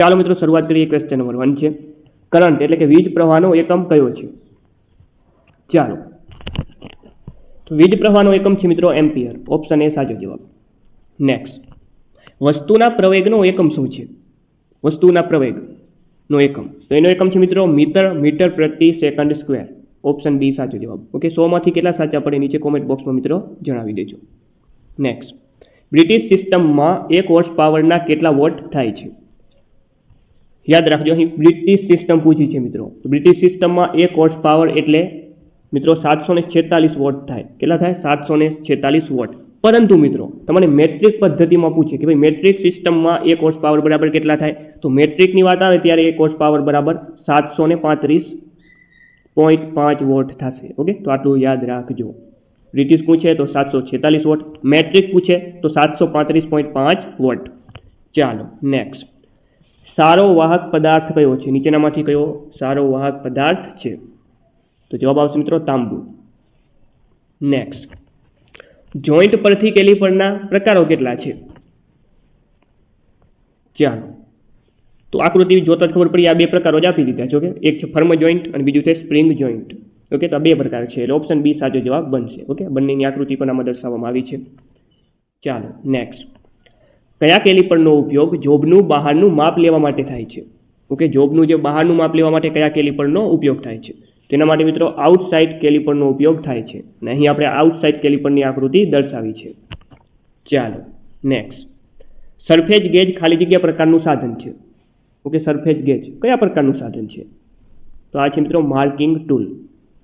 ચાલો મિત્રો શરૂઆત કરીએ. ક્વેશ્ચન નંબર 1 છે કરંટ એટલે કે વીજ પ્રવાહનો એકમ કયો છે? ચાલો તો વીજ પ્રવાહનો એકમ છે મિત્રો એમ્પિયર. ઓપ્શન એ સાચો જવાબ. નેક્સ્ટ, વસ્તુના પ્રવેગનો એકમ શું છે? વસ્તુના પ્રવેગનો એકમ તો એનો એકમ છે મિત્રો મીટર પ્રતિ સેકન્ડ સ્ક્વેર. ઓપ્શન બી સાચો જવાબ. ઓકે, 100 માંથી કેટલા સાચા પડે નીચે કોમેન્ટ બોક્સમાં મિત્રો જણાવી દેજો. નેક્સ્ટ, બ્રિટિશ સિસ્ટમમાં 1 હોર્સ પાવરના કેટલા વોટ થાય છે? યાદ રાખજો, અહીં બ્રિટિશ સિસ્ટમ પૂછી છે મિત્રો. બ્રિટિશ સિસ્ટમમાં 1 હોર્સ પાવર એટલે મિત્રો 746 વોટ થાય. કેટલા થાય? 746 વોટ. પરંતુ મિત્રો તમને મેટ્રિક પદ્ધતિમાં પૂછે કે ભાઈ મેટ્રિક સિસ્ટમમાં 1 હોર્સ પાવર બરાબર કેટલા થાય, તો મેટ્રિકની વાત આવે ત્યારે 1 હોર્સ પાવર બરાબર 735.5 વોટ થશે. ઓકે, તો આટલું યાદ રાખજો. બ્રિટિશ પૂછે તો 746 વોટ, મેટ્રિક પૂછે તો 735.5 વોટ. ચાલો નેક્સ્ટ, સારો વાહક પદાર્થ કયો છે? નીચેનામાંથી કયો સારો વાહક પદાર્થ છે? તો જવાબ આવશે મિત્રો તાંબુ. નેક્સ્ટ, જોઈન્ટ પરથી કેલિપરના પ્રકારો કેટલા છે? ચાલો તો આકૃતિ જોતા જ ખબર પડી આ બે પ્રકારો જ આપી દીધા છે. ઓકે, એક છે ફર્મ જોઈન્ટ અને બીજું છે સ્પ્રિંગ જોઈન્ટ. ઓકે, તો આ બે પ્રકાર છે એટલે ઓપ્શન બી સાચો જવાબ બનશે. ઓકે, બંનેની આકૃતિ પણ આમાં દર્શાવવામાં આવી છે. ચાલો નેક્સ્ટ, કયા કેલિપરનો ઉપયોગ જોબનું બહારનું માપ લેવા માટે થાય છે? ઓકે, જોબનું જે બહારનું માપ લેવા માટે કયા કેલિપરનો ઉપયોગ થાય છે? તેના માટે મિત્રો આઉટસાઇડ કેલિપરનો ઉપયોગ થાય છે અને અહીં આપણે આઉટસાઇડ કેલિપરની આકૃતિ દર્શાવી છે. ચાલો નેક્સ્ટ, સરફેસ ગેજ ખાલી જગ્યા પ્રકારનું સાધન છે. ઓકે, સરફેસ ગેજ કયા પ્રકારનું સાધન છે? તો આ છે મિત્રો માર્કિંગ ટૂલ.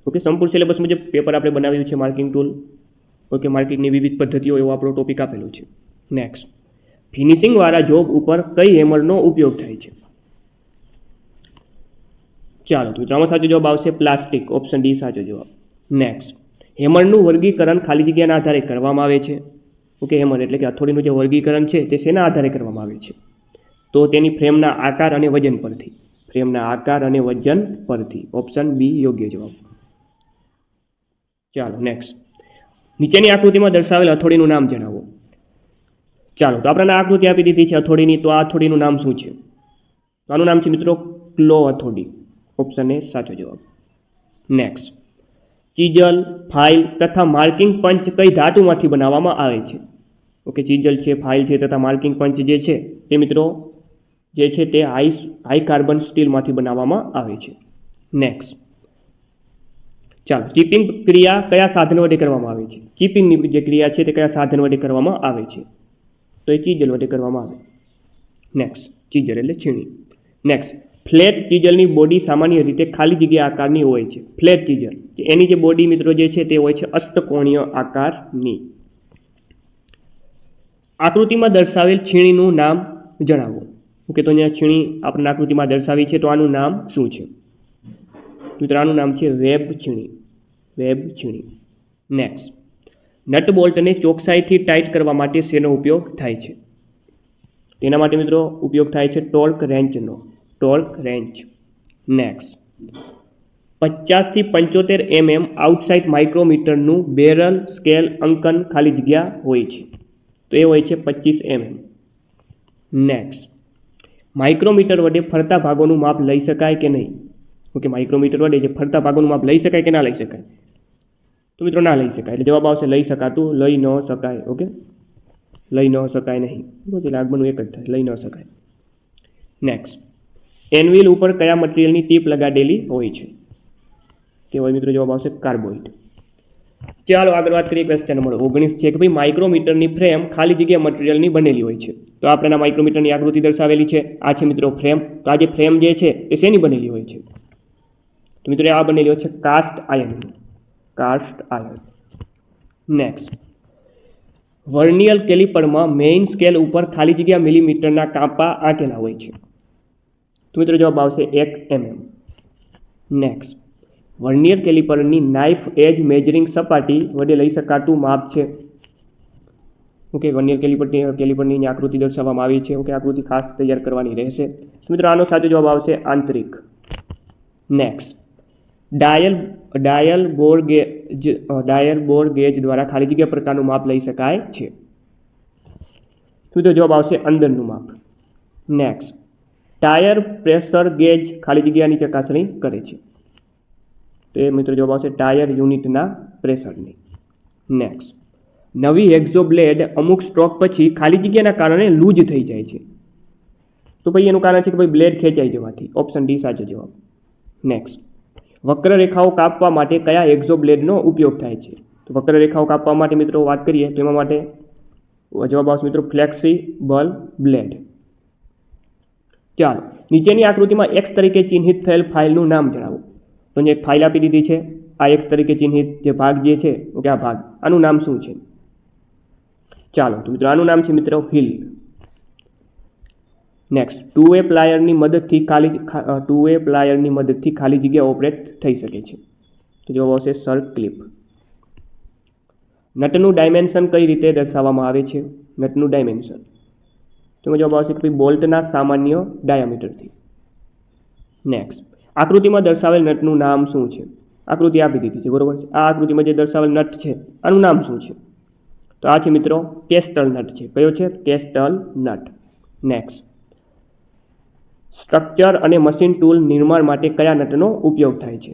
ઓકે, સંપૂર્ણ સિલેબસ મુજબ પેપર આપણે બનાવ્યું છે માર્કિંગ ટૂલ. ઓકે, માર્કિંગની વિવિધ પદ્ધતિઓ એવો આપણો ટોપિક આપેલો છે. નેક્સ્ટ, ફિનિશિંગવાળા જોબ ઉપર કઈ હેમરનો ઉપયોગ થાય છે? ચાલો તો આમાં સાચો જવાબ આવશે પ્લાસ્ટિક. ઓપ્શન ડી સાચો જવાબ. નેક્સ્ટ, હેમરનું વર્ગીકરણ ખાલી જગ્યાના આધારે કરવામાં આવે છે. ઓકે, હેમર એટલે કે હથોડીનું જે વર્ગીકરણ છે તે શેના આધારે કરવામાં આવે છે? તો તેની ફ્રેમના આકાર અને વજન પરથી. ફ્રેમના આકાર અને વજન પરથી. ઓપ્શન બી યોગ્ય જવાબ. ચાલો નેક્સ્ટ, નીચેની આકૃતિમાં દર્શાવેલ હથોડીનું નામ જણાવો. ચાલો તો આપણને આકૃતિ આપી દીધી છે હથોડીની, તો આ હથોડીનું નામ શું છે? તો આનું નામ છે મિત્રો ક્લો હથોડી. ઓપ્શન એ સાચો જવાબ. નેક્સ્ટ, ચીજલ, ફાઇલ તથા માર્કિંગ પંચ કઈ ધાતુમાંથી બનાવવામાં આવે છે? ઓકે, ચીજલ છે, ફાઇલ છે તથા માર્કિંગ પંચ જે છે તે મિત્રો જે છે તે હાઈ કાર્બન સ્ટીલમાંથી બનાવવામાં આવે છે. નેક્સ્ટ, ચાલો, ચીપિંગ ક્રિયા કયા સાધન વડે કરવામાં આવે છે? ચીપિંગની જે ક્રિયા છે તે કયા સાધન વડે કરવામાં આવે છે? તો એ ચીજલ વડે કરવામાં આવે. નેક્સ્ટ, ચીજલ એટલે છીણી. નેક્સ્ટ, ફ્લેટ ચીજલની બોડી સામાન્ય રીતે ખાલી જગ્યા આકારની હોય છે. ફ્લેટ ચીજલ એની જે બોડી મિત્રો જે છે તે હોય છે અષ્ટકોણીય આકારની. આકૃતિમાં દર્શાવેલ છીણીનું નામ જણાવો. ઓકે, તો અહીંયા છીણી આપણે આકૃતિમાં દર્શાવી છે તો આનું નામ શું છે? મિત્રો આનું નામ છે વેબ છીણી. વેબ છીણી. નેક્સ્ટ, નટ બોલ્ટને ચોકસાઈથી ટાઈટ કરવા માટે શેનો ઉપયોગ થાય છે? તેના માટે મિત્રો ઉપયોગ થાય છે ટોર્ક રેન્ચનો. Torque wrench. નેક્સ્ટ, 50 થી 75 mm આઉટસાઇડ માઇક્રોમીટરનું બેરલ સ્કેલ અંકન ખાલી જગ્યા હોય છે. તો એ હોય છે 25 mm. નેક્સ્ટ, માઇક્રોમીટર વડે ફરતા ભાગોનું માપ લઈ શકાય કે નહીં? ઓકે, માઇક્રોમીટર વડે જે ફરતા ભાગોનું માપ લઈ શકાય કે ના લઈ શકાય? તો મિત્રો ના લઈ શકાય. એટલે જવાબ આવશે લઈ શકાતું, લઈ ન શકાય. ઓકે, લઈ ન શકાય નહીં. એટલે આગળનું એક જ થાય, લઈ ન શકાય. નેક્સ્ટ, એનવીલ ઉપર કયા મટીરિયલની ટીપ લગાડેલી હોય છે? તે હોય મિત્રો જવાબ આવશે કાર્બોઇડ. ચાલો આગળ વાત કરીએ. ક્વેશ્ચન નંબર 19 છે કે ભાઈ માઇક્રોમીટરની ફ્રેમ ખાલી જગ્યા મટીરિયલની બનેલી હોય છે. તો આપણે માઇક્રોમીટરની આકૃતિ દર્શાવેલી છે. આ છે મિત્રો ફ્રેમ. તો આ જે ફ્રેમ જે છે તે શેની બનેલી હોય છે? તો મિત્રો આ બનેલી હોય છે કાસ્ટ આયર્નની. Cast iron. નેક્સ્ટ, વર્નિયર કેલિપરમાં મેઇન સ્કેલ ઉપર ખાલી જગ્યા મિલીમીટરના કાપા આંકેલા હોય છે. તો મિત્રો જવાબ આવશે 1 mm. નેક્સ્ટ, વર્નિયર કેલિપરની નાઇફ એજ મેજરિંગ સપાટી વડે લઈ શકાતું માપ છે. ઓકે, વર્નિયર કેલિપરની આકૃતિ દર્શાવવામાં આવી છે. ઓકે, આકૃતિ ખાસ તૈયાર કરવાની રહેશે. મિત્રો આનો સાચો જવાબ આવશે આંતરિક. નેક્સ્ટ, ડાયલ બોર ગેજ દ્વારા ખાલી જગ્યા પ્રકારનું માપ લઈ શકાય છે. મિત્રો જવાબ આવશે અંદરનું માપ. નેક્સ્ટ, ટાયર પ્રેશર ગેજ ખાલી જગ્યાની ચકાસણી કરે છે. તો એ મિત્રો જવાબ આવશે ટાયર યુનિટના પ્રેશરની. નેક્સ્ટ, નવી એક્ઝો બ્લેડ અમુક સ્ટ્રોક પછી ખાલી જગ્યાના કારણે લૂઝ થઈ જાય છે. તો ભાઈ એનું કારણ છે કે ભાઈ બ્લેડ ખેંચાઈ જવાથી. ઓપ્શન ડી સાચો જવાબ. નેક્સ્ટ, વક્રરેખાઓ કાપવા માટે કયા એક્ઝો બ્લેડનો ઉપયોગ થાય છે? તો વક્રરેખાઓ કાપવા માટે મિત્રો વાત કરીએ તો એમાં માટે જવાબ આવશે મિત્રો ફ્લેક્સિબલ બ્લેડ. ચાલો, નીચેની આકૃતિમાં એક્સ તરીકે ચિહ્નિત થયેલ ફાઇલનું નામ જણાવો. તો એક ફાઇલ આપી દીધી છે, આ એક્સ તરીકે ચિહ્નિત જે ભાગ જે છે ઓકે આ ભાગ, આનું નામ શું છે? ચાલો તો મિત્રો આનું નામ છે મિત્રો હિલ. નેક્સ્ટ, ટુ વે પ્લાયરની મદદથી ખાલી જગ્યા ઓપરેટ થઈ શકે છે. તો જવાબ આવશે સર્કલિપ. નટનું ડાયમેન્શન કઈ રીતે દર્શાવવામાં આવે છે? નટનું ડાયમેન્શન તો જવાબ આવશે કે બોલ્ટના સામાન્ય ડાયામીટરથી. નેક્સ્ટ, આકૃતિમાં દર્શાવેલ નટનું નામ શું છે? આકૃતિ આપી દીધી છે બરોબર છે. આ આકૃતિમાં જે દર્શાવેલ નટ છે આનું નામ શું છે? તો આ છે મિત્રો કેસ્ટલ નટ છે. કયો છે? કેસ્ટલ નટ. નેક્સ્ટ, સ્ટ્રક્ચર અને મશીન ટૂલ નિર્માણ માટે કયા નટનો ઉપયોગ થાય છે?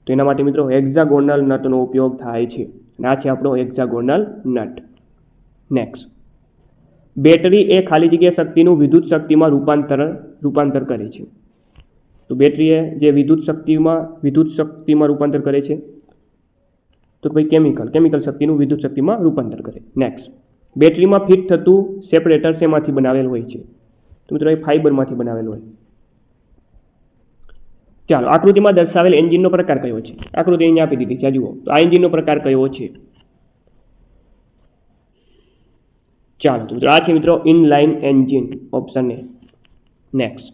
તો એના માટે મિત્રો હેક્ઝાગોનલ નટનો ઉપયોગ થાય છે. અને આ છે આપણો હેક્ઝાગોનલ નટ. નેક્સ્ટ, બેટરી એ ખાલી જગ્યા શક્તિનું વિદ્યુત શક્તિમાં રૂપાંતર કરે છે. તો બેટરી એ જે વિદ્યુત શક્તિમાં રૂપાંતર કરે છે તો ભાઈ કેમિકલ શક્તિનું વિદ્યુત શક્તિમાં રૂપાંતર કરે. નેક્સ્ટ, બેટરીમાં ફિટ થતું સેપરેટર શેમાંથી બનાવેલ હોય છે? તો મિત્રો એ ફાઇબરમાંથી બનાવેલ હોય. ચાલો, આકૃતિમાં દર્શાવેલ એન્જિનનો પ્રકાર કયો છે? આકૃતિ અહીંયા આપી દીધી છે, જુઓ. તો આ એન્જિનનો પ્રકાર કયો છે? ચાલો તો આ છે મિત્રો inline engine. Option A. Next,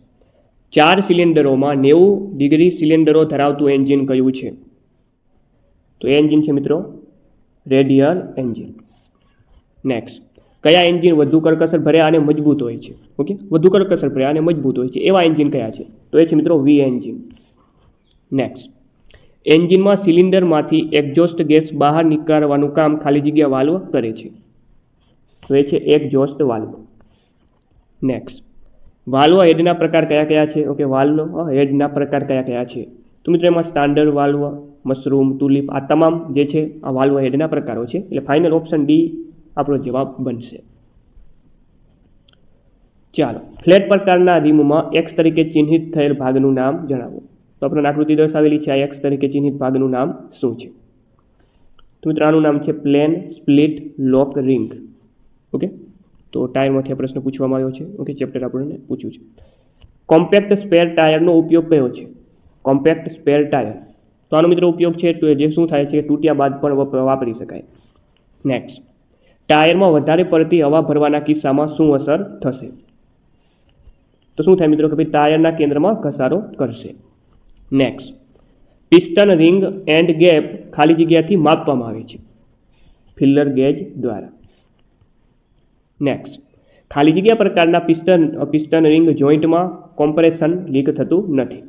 4 સિલિન્ડરોમાં 90 ડિગ્રી સિલિન્ડરો ધરાવતું એન્જિન કયું છે? તો એ એન્જિન છે મિત્રો રેડિયલ એન્જિન. નેક્સ્ટ, કયા એન્જિન વધુ કરકસર ભર્યા અને મજબૂત હોય છે? ઓકે, વધુ કરકસર ભર્યા અને મજબૂત હોય છે એવા એન્જિન કયા છે? તો એ છે મિત્રો વી એન્જિન. નેક્સ્ટ, એન્જિનમાં સિલિન્ડરમાંથી એક્ઝોસ્ટ ગેસ બહાર નીકાળવાનું કામ ખાલી જગ્યા વાલ્વ કરે છે. તો એ છે એક્ઝોસ્ટ વાલ્વ. નેક્સ્ટ, વાલ્વ હેડના પ્રકાર કયા છે? ઓકે, વાલ્વ હેડના પ્રકાર કયા છે? તો મિત્રો એમાં સ્ટાન્ડર્ડ વાલ્વ, મશરૂમ, તુલિપ આ તમામ જે છે આ વાલ્વ હેડના પ્રકારો છે. એટલે ફાઇનલ ઓપ્શન ડી આપણો જવાબ બનશે. ચાલો, ફ્લેટ પ્રકારના રિમમાં એક્સ તરીકે ચિહ્નિત થયેલ ભાગનું નામ જણાવો. તો આપણને આકૃતિ દર્શાવેલી છે, આ એક્સ તરીકે ચિહ્નિત ભાગનું નામ શું છે? તો મિત્રો આનું નામ છે પ્લેન સ્પ્લિટ લોક રિંગ. ઓકે, તો ટાયરમાંથી આ પ્રશ્ન પૂછવામાં આવ્યો છે. ઓકે, ચેપ્ટર આપણને પૂછ્યું છે. કોમ્પેક્ટ સ્પેર ટાયરનો ઉપયોગ કયો છે? કોમ્પેક્ટ સ્પેર ટાયર તો આનો મિત્રો ઉપયોગ છે તો જે શું થાય છે તૂટ્યા બાદ પણ વાપરી શકાય. નેક્સ્ટ, ટાયરમાં વધારે પડતી હવા ભરવાના કિસ્સામાં શું અસર થશે? તો શું થાય મિત્રો કે ભાઈ ટાયરના કેન્દ્રમાં ઘસારો કરશે. Next, piston ring and gap ખાલી જગ્યાથી માપવામાં આવે છે ફિલર ગેજ દ્વારા. નેક્સ્ટ, ખાલી જગ્યા પ્રકારના પિસ્ટન રિંગ જોઈન્ટમાં કોમ્પ્રેશન લીક થતું નથી.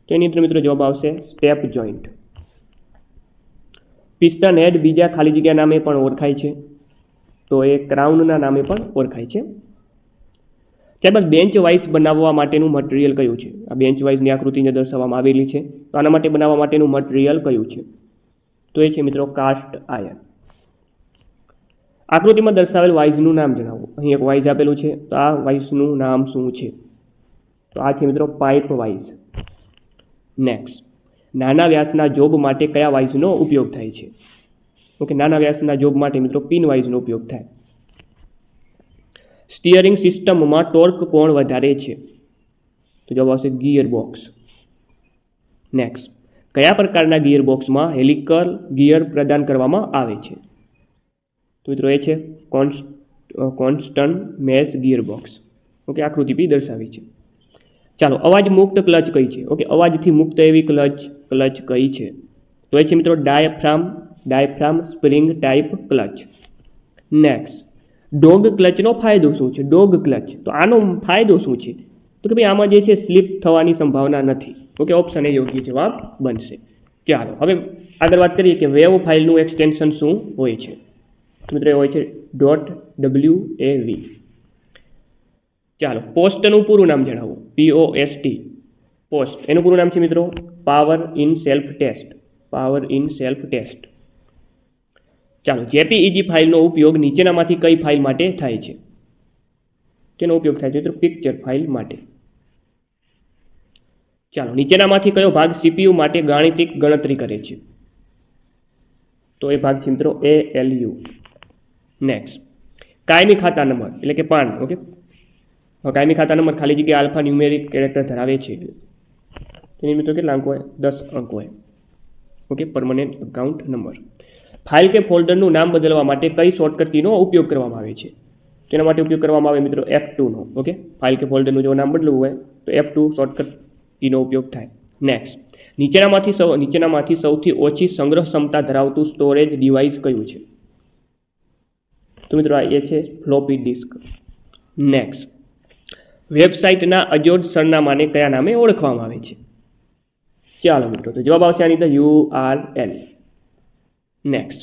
તો એની અંદર મિત્રો જવાબ આવશે સ્ટેપ જોઈન્ટ. પિસ્ટન હેડ બીજા ખાલી જગ્યા નામે પણ ઓળખાય છે. તો એ ક્રાઉનના નામે પણ ઓળખાય છે. ત્યારબાદ બેન્ચ વાઇઝ બનાવવા માટેનું મટીરિયલ કયું છે? આ બેન્ચ વાઇઝની આકૃતિને દર્શાવવામાં આવેલી છે. તો આના માટે બનાવવા માટેનું મટીરિયલ કયું છે? તો એ છે મિત્રો કાસ્ટ આયર્ન. આકૃતિમાં દર્શાવેલ વાઇઝનું નામ જણાવો. અહીં એક વાઇઝ આપેલું છે, તો આ વાઇઝનું નામ શું છે? તો આ છે મિત્રો પાઇપ વાઇઝ. નેક્સ્ટ, નાના વ્યાસના જોબ માટે કયા વાઇઝનો ઉપયોગ થાય છે? ઓકે, નાના વ્યાસના જોબ માટે મિત્રો પિન વાઇઝનો ઉપયોગ થાય. સ્ટીયરિંગ સિસ્ટમમાં ટોર્ક કોણ વધારે છે? તો જવાબ આવશે ગિયર બોક્સ. નેક્સ્ટ, કયા પ્રકારના ગિયર બોક્સમાં હેલિકલ ગિયર પ્રદાન કરવામાં આવે છે? તો મિત્રો એ છે constant mesh gear box. Okay, આકૃતિ બી દર્શાવી છે. ચાલો, અવાજ મુક્ત ક્લચ કઈ છે? ઓકે, અવાજથી મુક્ત એવી ક્લચ કઈ છે? તો એ છે મિત્રો diaphragm spring type clutch. Next, dog ક્લચનો ફાયદો શું છે? ડોગ ક્લચ તો આનો ફાયદો શું છે? તો કે ભાઈ આમાં જે છે સ્લીપ થવાની સંભાવના નથી. ઓકે, ઓપ્શન એ યોગ્ય જવાબ બનશે. ચાલો, હવે આગળ વાત કરીએ કે વેવ ફાઇલનું એક્સટેન્શન શું હોય છે? મિત્રો એ હોય છે .wav. ચાલો પોસ્ટનું પૂરું નામ જણાવો. POST પોસ્ટ એનું પૂરું નામ છે મિત્રો power in self test. Power in self test. ચાલો JPEG ફાઇલનો ઉપયોગ નીચેનામાંથી કઈ ફાઇલ માટે થાય છે? તેનો ઉપયોગ થાય છે મિત્રો પિક્ચર ફાઇલ માટે. ચાલો નીચેનામાંથી કયો ભાગ CPU માટે ગાણિતિક ગણતરી કરે છે? તો એ ભાગ છે મિત્રો ALU. નેક્સ્ટ કાયમી ખાતા નંબર એટલે કે પાન. ઓકે, કાયમી ખાતા નંબર ખાલી જગ્યા આલ્ફા ન્યુમેરિક કેરેક્ટર ધરાવે છે. તેની મિત્રો કેટલા અંક હોય? 10 અંક હોય. Okay, permanent account number. File કે ફોલ્ડરનું નામ બદલવા માટે કઈ શોર્ટકટ કીનો ઉપયોગ કરવામાં આવે છે? તેના માટે ઉપયોગ કરવામાં આવે મિત્રો F2 નો. ઓકે, ફાઇલ કે ફોલ્ડરનું જો નામ બદલવું હોય તો F2 શોર્ટકટ કીનો ઉપયોગ થાય. નેક્સ્ટ નીચેનામાંથી સૌથી ઓછી સંગ્રહ ક્ષમતા ધરાવતું સ્ટોરેજ ડિવાઇસ કયું છે? તો મિત્રો આ એ છે ફ્લોપી ડિસ્ક. નેક્સ્ટ વેબસાઇટના અજોડ સરનામાને કયા નામે ઓળખવામાં આવે છે? ચાલો મિત્રો તો જવાબ આવશે આની અંદર URL. નેક્સ્ટ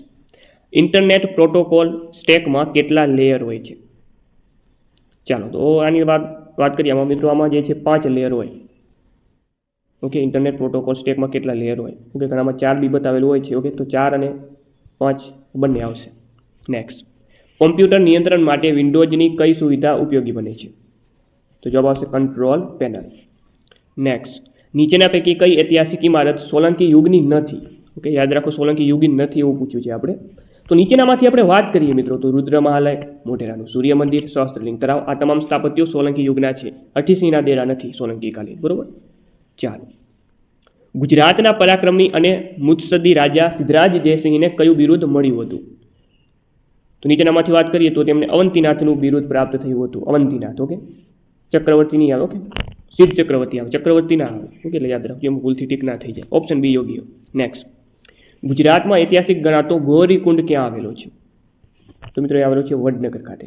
ઇન્ટરનેટ પ્રોટોકોલ સ્ટેકમાં કેટલા લેયર હોય છે? ચાલો તો આની વાત કરીએ. આમાં મિત્રો આમાં જે છે 5 લેયર હોય. ઓકે, ઇન્ટરનેટ પ્રોટોકોલ સ્ટેકમાં કેટલા લેયર હોય? ઓકે, ઘણામાં 4 બી બતાવેલું હોય છે. ઓકે, તો 4 અને 5 બંને આવશે. નેક્સ્ટ કોમ્પ્યુટર નિયંત્રણ માટે વિન્ડોઝની કઈ સુવિધા ઉપયોગી બને છે? તો જવાબ આવશે કંટ્રોલ પેનલ. નેક્સ્ટ નીચેના પૈકી કઈ ઐતિહાસિક ઇમારત સોલંકી યુગની નથી? ઓકે, યાદ રાખો સોલંકી યુગની નથી એવું પૂછ્યું છે આપણે. તો નીચેનામાંથી આપણે વાત કરીએ મિત્રો તો રુદ્ર મહાલય, મોઢેરાનું સૂર્ય મંદિર, સહસ્ત્રલિંગ તળાવ, આ તમામ સ્થાપત્યો સોલંકી યુગના છે. અઠીસિંહના દેરા નથી સોલંકી કાલીન. બરોબર. ચાલો ગુજરાતના પરાક્રમી અને મુત્સદ્દી રાજા સિદ્ધરાજ જયસિંહને કયું બિરુદ મળ્યું હતું? તો નીચેનામાંથી વાત કરીએ તો તેમને અવંતીનાથનું બિરુદ પ્રાપ્ત થયું હતું. અવંતીનાથ. ઓકે, ચક્રવર્તી નહીં આવે. ઓકે, સિદ્ધ ચક્રવર્તી આવે, ચક્રવર્તી ના આવે. ઓકે, એટલે યાદ રાખજો, એમ ભૂલથી ટીક ના થઈ જાય. ઓપ્શન બી યોગ્ય. નેક્સ્ટ ગુજરાતમાં ઐતિહાસિક ગણાતો ગૌરીકુંડ ક્યાં આવેલો છે? તો મિત્રો એ આવેલો છે વડનગર ખાતે.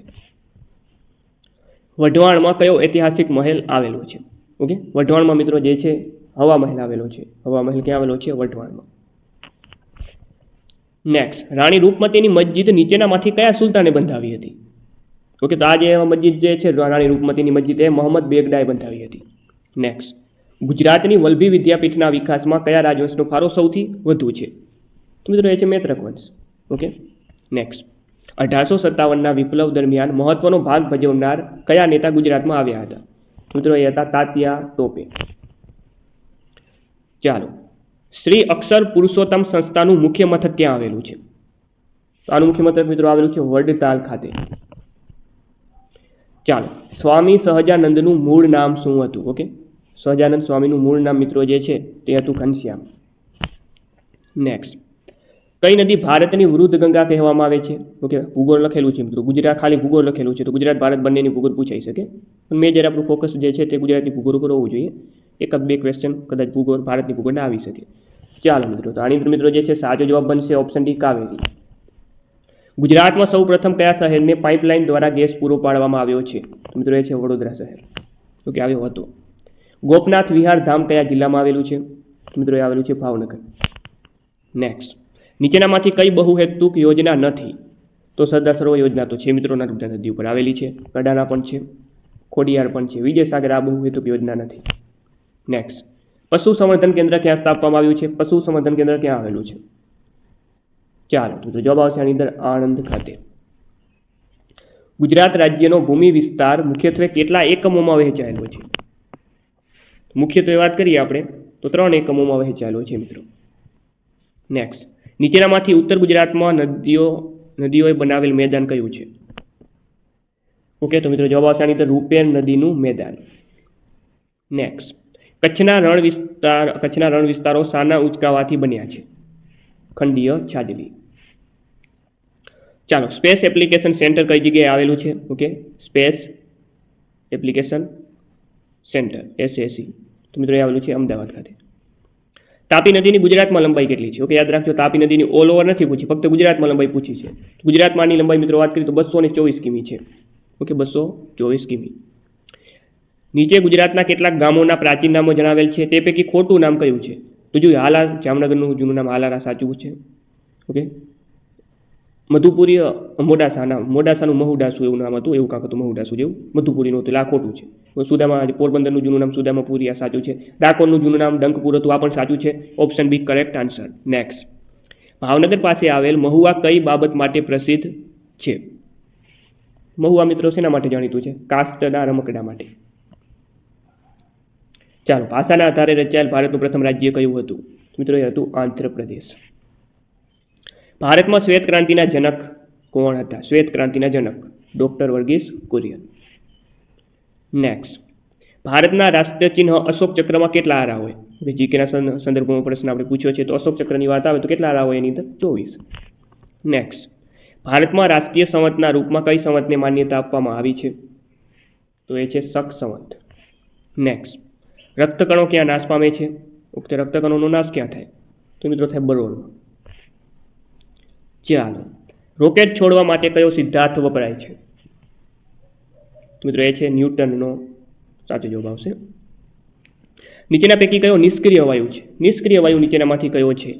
વઢવાણમાં કયો ઐતિહાસિક મહેલ આવેલો છે? ઓકે, વઢવાણમાં મિત્રો જે છે હવા મહેલ આવેલો છે. હવા મહેલ ક્યાં આવેલો છે? વઢવાણમાં. નેક્સ્ટ રાણી રૂપમતીની મસ્જિદ નીચેનામાંથી કયા સુલતાને બંધાવી હતી? ઓકે, તો આ જે મસ્જિદ જે છે રાણી રૂપમતીની મસ્જિદ એ મોહમ્મદ બેગડાએ બંધાવી હતી. નેક્સ્ટ ગુજરાતની વલ્લભી વિદ્યાપીઠના વિકાસમાં કયા રાજવંશનો ફાળો સૌથી વધુ છે? તો મિત્રો એ છે મૈત્રક વંશ. ઓકે, નેક્સ્ટ 1857ના વિપ્લવ દરમિયાન મહત્વનો ભાગ ભજવનાર કયા નેતા ગુજરાતમાં આવ્યા હતા? મિત્રો એ હતા તાત્યા ટોપે. ચાલો શ્રી અક્ષર પુરુષોત્તમ સંસ્થાનું મુખ્ય મથક ક્યાં આવેલું છે? તો આનું મુખ્ય મથક મિત્રો આવેલું છે વડતાલ ખાતે. ચાલો સ્વામી સહજાનંદનું મૂળ નામ શું હતું? ઓકે, સહજાનંદ સ્વામીનું મૂળ નામ મિત્રો જે છે તે હતું ઘનશ્યામ. નેક્સ્ટ કઈ નદી ભારતની વૃદ્ધ ગંગા કહેવામાં આવે છે? ઓકે, ભૂગોળ લખેલું છે મિત્રો. ગુજરાત ખાલી ભૂગોળ લખેલું છે તો ગુજરાત ભારત બંનેની ભૂગોળ પૂછાઈ શકે. પણ મેજર આપણું ફોકસ જે છે તે ગુજરાતની ભૂગોળ ઉપર હોવું જોઈએ. એક બે ક્વેશ્ચન કદાચ ભૂગોળ ભારતની ભૂગોળ ના આવી શકે. ચાલો મિત્રો તો આની મિત્રો જે છે સાચો જવાબ બનશે ઓપ્શન ડી કાવેરી. ગુજરાતમાં સૌ પ્રથમ કયા શહેરને પાઇપલાઇન દ્વારા ગેસ પૂરો પાડવામાં આવ્યો છે? મિત્રો એ છે વડોદરા શહેર. ઓકે, આવ્યો હતો. ગોપનાથ વિહાર ધામ કયા જિલ્લામાં આવેલું છે? મિત્રો એ આવેલું છે ભાવનગર. નેક્સ્ટ નીચેનામાંથી કઈ બહુહેતુક યોજના નથી? તો સરદાર સરોવર યોજના તો છે મિત્રો, નર્મદા નદી ઉપર આવેલી છે. કડાના પણ છે, ખોડિયાર પણ છે. વિજયસાગર આ બહુહેતુક યોજના નથી. નેક્સ્ટ પશુ સંવર્ધન કેન્દ્ર ક્યાં સ્થાપવામાં આવ્યું છે? પશુ સંવર્ધન કેન્દ્ર ક્યાં આવેલું છે? ચાલો તો જવાબ આવશે આની અંદર આણંદ ખાતે. ગુજરાત રાજ્યનો ભૂમિ વિસ્તાર મુખ્યત્વે કેટલા એકમોમાં વહેંચાયેલો છે? મુખ્યત્વે વાત કરીએ આપણે તો 3 એકમોમાં વહેંચાયેલો છે મિત્રો. નેક્સ્ટ નીચેનામાંથી ઉત્તર ગુજરાતમાં નદીઓએ બનાવેલ મેદાન કયું છે? ઓકે, તો મિત્રો જવાબ આવશે આની અંદર રૂપેર નદીનું મેદાન. નેક્સ્ટ કચ્છના રણ વિસ્તારો શાના ઉંચકાવાથી બન્યા છે? ખંડીય છાજલી. ચાલો સ્પેસ એપ્લિકેશન સેન્ટર કઈ જગ્યાએ આવેલું છે? Okay, space application centre SAC તો મિત્રો એ આવેલું છે અમદાવાદ ખાતે. તાપી નદીની ગુજરાતમાં લંબાઈ કેટલી છે? ઓકે, યાદ રાખજો તાપી નદીની ઓલ ઓવર નથી પૂછી, ફક્ત ગુજરાતમાં લંબાઈ પૂછી છે. ગુજરાતમાં આની લંબાઈ મિત્રો વાત કરીએ તો 224 કિમી છે. ઓકે, 224 કિમી. નીચે ગુજરાતના કેટલાક ગામોના પ્રાચીન નામો જણાવેલ છે, તે પૈકી ખોટું નામ કયું છે? તો જો હાલાર, જામનગરનું જૂનું નામ હાલારા સાચું છે. ઓકે, મધુપુરી મોડાસાનું મહુડાસુ એવું નામ હતું, એવું કાંક હતું, મહુડાસુ જેવું. મધુપુરીનું હતું, એટલે આ ખોટું છે. સુદામા, પોરબંદરનું જૂનું નામ સુદામાપુરી, આ સાચું છે. ડાકોરનું જૂનું નામ ડંકપુર હતું, આ પણ સાચું છે. Option B correct answer. Next, Bhavnagar પાસે આવેલ મહુવા કઈ બાબત માટે પ્રસિદ્ધ છે? મહુવા મિત્રો શેના માટે જાણીતું છે? કાસ્ટના રમકડા માટે. ચાલો, ભાષાના આધારે રચાયેલ ભારતનું પ્રથમ રાજ્ય કયું હતું? મિત્રો એ હતું આંધ્રપ્રદેશ. ભારતમાં શ્વેત ક્રાંતિના જનક કોણ હતા? શ્વેત ક્રાંતિના જનક ડોક્ટર વર્ગીસ કુરિયન. નેક્સ્ટ, ભારતના રાષ્ટ્રીય ચિહ્ન અશોક ચક્રમાં કેટલા આરા હોય? જીકેના સંદર્ભમાં પ્રશ્ન આપણે પૂછ્યો છે, તો અશોક ચક્રની વાત આવે તો કેટલા આરા હોય? એની અંદર 24. નેક્સ્ટ, ભારતમાં રાષ્ટ્રીય સંવતના રૂપમાં કઈ સંવતને માન્યતા આપવામાં આવી છે? તો એ છે શક સંવત. નેક્સ્ટ, રક્તકણો ક્યાં નાશ પામે છે? ઉક્ત રક્તકણોનો નાશ ક્યાં થાય? તો મિત્રો થાય બરોળમાં. ચાલો, રોકેટ છોડવા માટે કયો સિદ્ધાંત વપરાય છે? મિત્રો એ છે ન્યૂટનનો સાચો જવાબ આવશે. નીચેના પૈકી કયો નિષ્ક્રિય વાયુ છે? નિષ્ક્રિય વાયુ નીચેનામાંથી કયો છે?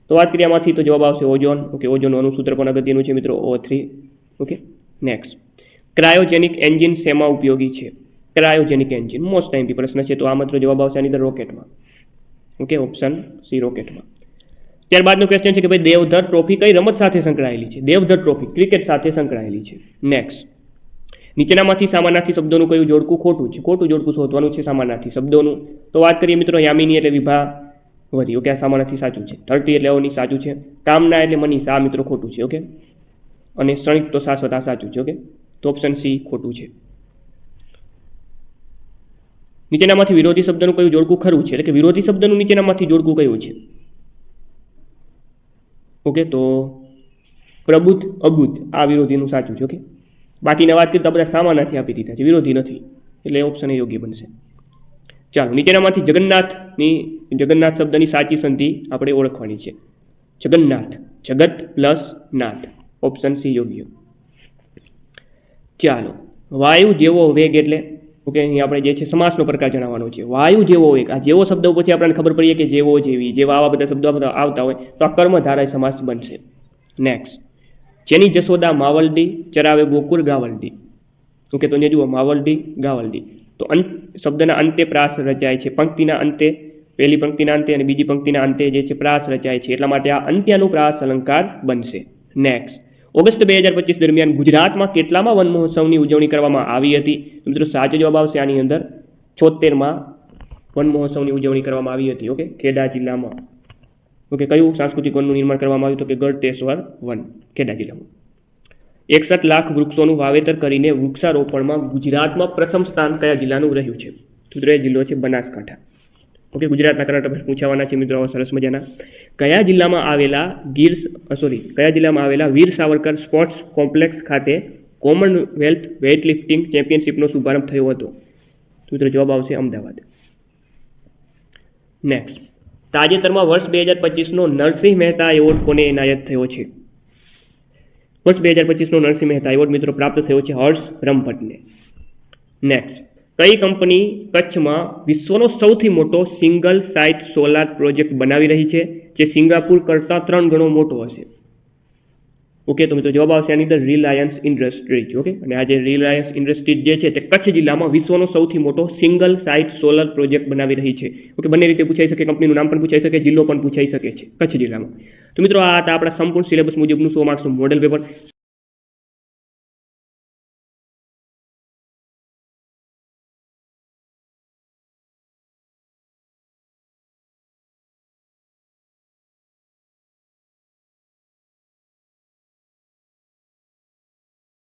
તો વાત કરીએ આમાંથી, તો જવાબ આવશે ઓઝોન. ઓકે, ઓઝોનનું અણુસૂત્ર પણ અગત્યનું છે મિત્રો, O3. Okay, next, cryogenic engine શેમાં ઉપયોગી છે? ક્રાયોજેનિક એન્જિન મોસ્ટ ટાઈમથી પ્રશ્ન છે, તો આ માત્ર જવાબ આવશે આની અંદર રોકેટમાં. ઓકે, ઓપ્શન સી રોકેટમાં. ત્યારબાદનો ક્વેશ્ચન છે કે ભાઈ દેવધર ટ્રોફી કઈ રમત સાથે સંકળાયેલી છે? દેવધર ટ્રોફી ક્રિકેટ સાથે સંકળાયેલી છે. નેક્સ્ટ, નીચેનામાંથી સામાનાર્થી શબ્દોનું કયું જોડકું ખોટું છે? ખોટું જોડકું શોધવાનું છે સામાનાર્થી શબ્દોનું. તો વાત કરીએ મિત્રો, યામિની એટલે વિભાવરી. ઓકે, આ સામાનાર્થી સાચું છે. ધરતી એટલે અવની સાચું છે. કામના એટલે મનીષા, આ મિત્રો ખોટું છે. ઓકે, અને ક્ષણિક તો શાશ્વત, આ સાચું છે. ઓકે, તો ઓપ્શન સી ખોટું છે. નીચેનામાંથી વિરોધી શબ્દનું કયું જોડકું ખરું છે? એટલે કે વિરોધી શબ્દનું નીચેનામાંથી જોડકું કયું છે? ઓકે, તો પ્રબુદ્ધ અબુદ્ધ, આ વિરોધીનું સાચું છે. ઓકે, બાકીના વાત કરીએ તો બધા સામાનાર્થી આપી દીધા છે, વિરોધી નથી, એટલે ઓપ્શન એ યોગ્ય બનશે. ચાલો, નીચેનામાંથી જગન્નાથ શબ્દની સાચી સંધિ આપણે ઓળખવાની છે. જગન્નાથ, જગત પ્લસ નાથ, ઓપ્શન સી યોગ્ય. ચાલો, વાયુ જેવો વેગ એટલે, ઓકે, અહીં આપણે જે છે સમાસનો પ્રકાર જણાવવાનો છે. વાયુ જેવો વેગ, આ જેવો શબ્દ પછી આપણને ખબર પડીએ કે જેવો, જેવી, જેવા, આવા બધા શબ્દો આવતા હોય તો આ કર્મધારય સમાસ બનશે. નેક્સ્ટ, જેની જશોદા માવલડી ચરાવે ગોકુળ ગાવલડી. ઓકે, તો જુઓ માવલડી ગાવલડી, તો શબ્દના અંતે પ્રાસ રચાય છે. પંક્તિના અંતે, પહેલી પંક્તિના અંતે અને બીજી પંક્તિના અંતે જે છે પ્રાસ રચાય છે, એટલા માટે આ અંત્યનું પ્રાસ અલંકાર બનશે. નેક્સ્ટ, ઓગસ્ટ 2025 દરમિયાન ગુજરાતમાં કેટલામાં વન મહોત્સવની ઉજવણી કરવામાં આવી હતી? મિત્રો સાચો જવાબ આવશે આની અંદર 76માં વન મહોત્સવની ઉજવણી કરવામાં આવી હતી. ઓકે, ખેડા જિલ્લામાં. ઓકે, કયું સાંસ્કૃતિક વનનું નિર્માણ કરવામાં આવ્યું? તો કે ગળતેશ્વર વન, ખેડા જિલ્લામાં. 61 લાખ વૃક્ષોનું વાવેતર કરીને વૃક્ષારોપણમાં ગુજરાતમાં પ્રથમ સ્થાન કયા જિલ્લાનું રહ્યું છે? તો એ જિલ્લો છે બનાસકાંઠા. ઓકે, ગુજરાતના કરંટ અફેર્સ પૂછાવાના છે મિત્રો, સરસ મજાના. કયા જિલ્લામાં આવેલા વીર સાવરકર સ્પોર્ટ્સ કોમ્પ્લેક્સ ખાતે કોમનવેલ્થ વેઇટલિફ્ટિંગ ચેમ્પિયનશિપનો શુભારંભ થયો હતો? મિત્રો જવાબ આવશે અમદાવાદ. નેક્સ્ટ, તાજેતરમાં વર્ષ 2025નો નરસિંહ મહેતા એવોર્ડ કોને એનાયત થયો છે? વર્ષ 2025નો નરસિંહ મહેતા એવોર્ડ મિત્રો પ્રાપ્ત થયો છે હર્ષ બ્રહ્મભટ્ટને. નેક્સ્ટ, કઈ કંપની કચ્છમાં વિશ્વનો સૌથી મોટો સિંગલ સાઇટ સોલાર પ્રોજેક્ટ બનાવી રહી છે, જે સિંગાપુર કરતાં 3 ગણો મોટો હશે? ઓકે, તો મિત્રો જવાબ આવશે આની અંદર રિલાયન્સ ઇન્ડસ્ટ્રીઝ. ઓકે, અને આ જે રિલાયન્સ ઇન્ડસ્ટ્રીઝ જે છે તે કચ્છ જિલ્લામાં વિશ્વનો સૌથી મોટો સિંગલ સાઇટ સોલર પ્રોજેક્ટ બનાવી રહી છે. ઓકે, બંને રીતે પૂછાઈ શકે, કંપનીનું નામ પણ પૂછાઈ શકે, જિલ્લો પણ પૂછાઈ શકે છે કચ્છ જિલ્લામાં. તો મિત્રો આ હતા આપણા સંપૂર્ણ સિલેબસ મુજબનું 100 માર્ક્સનું મોડેલ પેપર.